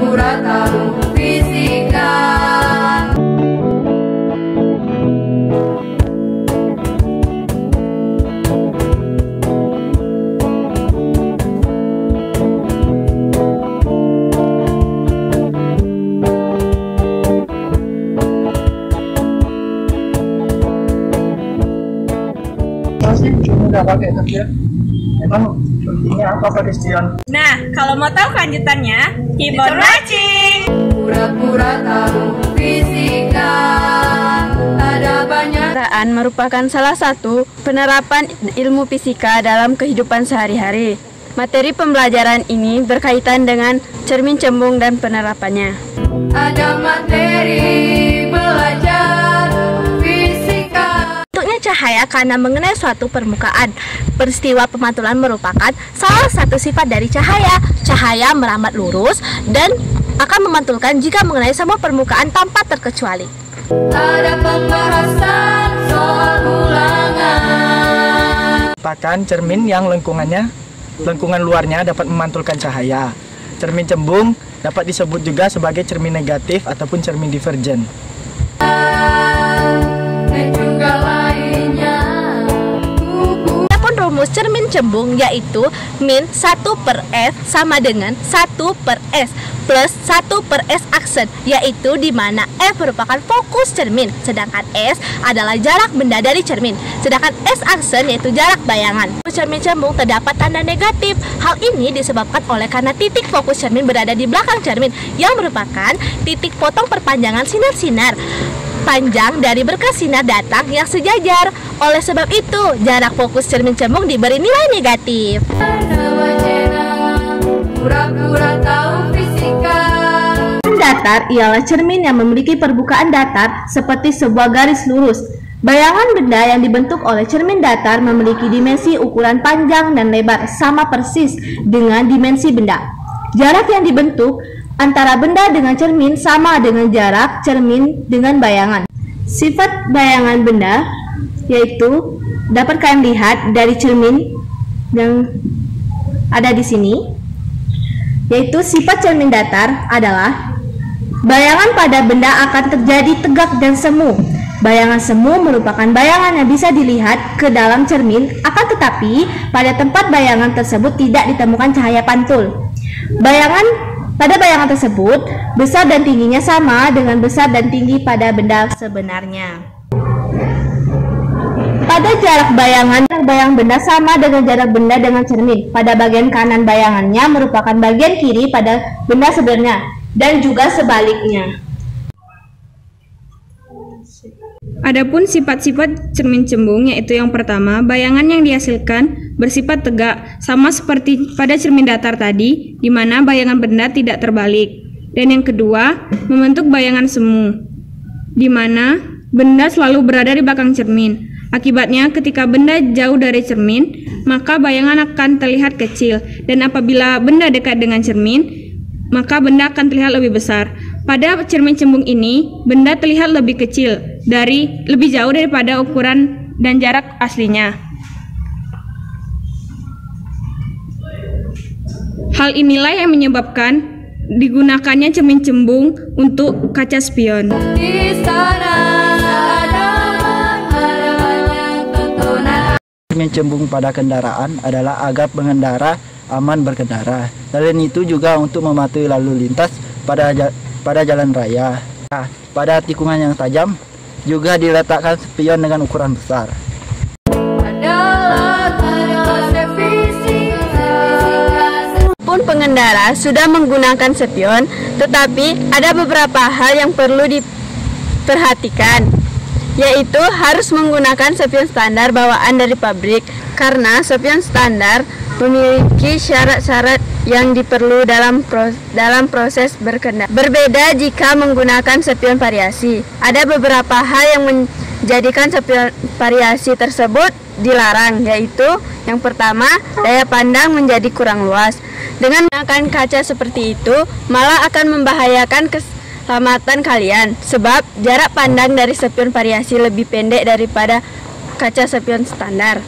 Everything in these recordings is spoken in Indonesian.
pura-pura tahu fisika. Udah pakai kerja. Emang pentingnya apa Pak Christian? Nah, kalau mau tahu kelanjutannya, keep on watching. Pura-pura tahu fisika. Ada banyak. Penerapan merupakan salah satu penerapan ilmu fisika dalam kehidupan sehari-hari. Materi pembelajaran ini berkaitan dengan cermin cembung dan penerapannya. Ada materi belajar fisika. Bentuknya cahaya karena mengenai suatu permukaan. Peristiwa pemantulan merupakan salah satu sifat dari cahaya. Cahaya merambat lurus dan akan memantulkan jika mengenai semua permukaan tanpa terkecuali. Ada pembahasan soal ulangan. Merupakan cermin yang lengkungan luarnya dapat memantulkan cahaya. Cermin cembung dapat disebut juga sebagai cermin negatif ataupun cermin divergen. Dan juga lainnya. Adapun rumus cermin cembung yaitu min 1/S sama dengan 1/S plus 1/S aksen, yaitu di mana F merupakan fokus cermin, sedangkan S adalah jarak benda dari cermin, sedangkan S aksen yaitu jarak bayangan. Cermin cembung terdapat tanda negatif. Hal ini disebabkan oleh karena titik fokus cermin berada di belakang cermin yang merupakan titik potong perpanjangan sinar-sinar panjang dari berkas sinar datang yang sejajar. Oleh sebab itu, jarak fokus cermin cembung diberi nilai negatif. Pura-pura tahu fisika. Datar ialah cermin yang memiliki permukaan datar seperti sebuah garis lurus. Bayangan benda yang dibentuk oleh cermin datar memiliki dimensi ukuran panjang dan lebar sama persis dengan dimensi benda. Jarak yang dibentuk antara benda dengan cermin sama dengan jarak cermin dengan bayangan. Sifat bayangan benda yaitu dapat kalian lihat dari cermin yang ada di sini, yaitu sifat cermin datar adalah bayangan pada benda akan terjadi tegak dan semu. Bayangan semu merupakan bayangan yang bisa dilihat ke dalam cermin, akan tetapi pada tempat bayangan tersebut tidak ditemukan cahaya pantul. Pada bayangan tersebut, besar dan tingginya sama dengan besar dan tinggi pada benda sebenarnya. Pada jarak bayang benda sama dengan jarak benda dengan cermin. Pada bagian kanan bayangannya merupakan bagian kiri pada benda sebenarnya, dan juga sebaliknya. Adapun sifat-sifat cermin cembung yaitu yang pertama, bayangan yang dihasilkan bersifat tegak, sama seperti pada cermin datar tadi, di mana bayangan benda tidak terbalik. Dan yang kedua, membentuk bayangan semu, di mana benda selalu berada di belakang cermin. Akibatnya, ketika benda jauh dari cermin, maka bayangan akan terlihat kecil, dan apabila benda dekat dengan cermin, maka benda akan terlihat lebih besar. Pada cermin cembung ini, benda terlihat lebih kecil, lebih jauh daripada ukuran dan jarak aslinya. Hal inilah yang menyebabkan digunakannya cermin cembung untuk kaca spion. Di sana ada banyak tontonan. Cermin cembung pada kendaraan adalah agar pengendara aman berkendara. Selain itu juga untuk mematuhi lalu lintas pada jalan raya. Pada tikungan yang tajam juga diletakkan spion dengan ukuran besar. Pun pengendara sudah menggunakan spion, tetapi ada beberapa hal yang perlu diperhatikan, yaitu harus menggunakan spion standar bawaan dari pabrik, karena spion standar memiliki syarat-syarat yang diperlukan dalam proses berkendara. Berbeda jika menggunakan spion variasi. Ada beberapa hal yang menjadikan spion variasi tersebut dilarang, yaitu yang pertama, daya pandang menjadi kurang luas. Dengan menggunakan kaca seperti itu, malah akan membahayakan keselamatan kalian, sebab jarak pandang dari spion variasi lebih pendek daripada kaca spion standar.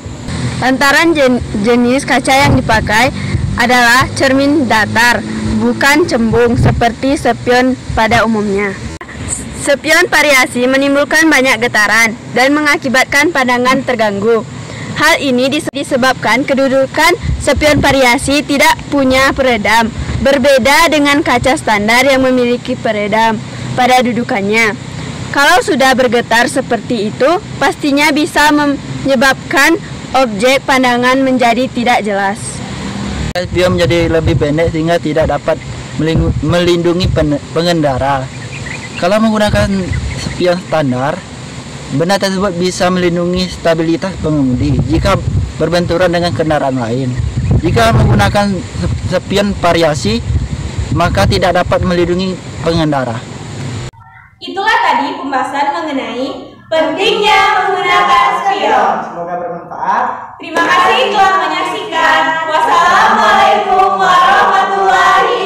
Lantaran jenis kaca yang dipakai adalah cermin datar, bukan cembung seperti spion pada umumnya. Spion variasi menimbulkan banyak getaran dan mengakibatkan pandangan terganggu. Hal ini disebabkan kedudukan spion variasi tidak punya peredam, berbeda dengan kaca standar yang memiliki peredam pada dudukannya. Kalau sudah bergetar seperti itu, pastinya bisa menyebabkan objek pandangan menjadi tidak jelas. Spion menjadi lebih pendek sehingga tidak dapat melindungi pengendara. Kalau menggunakan spion standar, benda tersebut bisa melindungi stabilitas pengemudi jika berbenturan dengan kendaraan lain. Jika menggunakan spion variasi, maka tidak dapat melindungi pengendara. Itulah tadi pembahasan mengenai pentingnya menggunakan spion. Semoga bermanfaat. Terima kasih telah menyaksikan. Wassalamualaikum warahmatullahi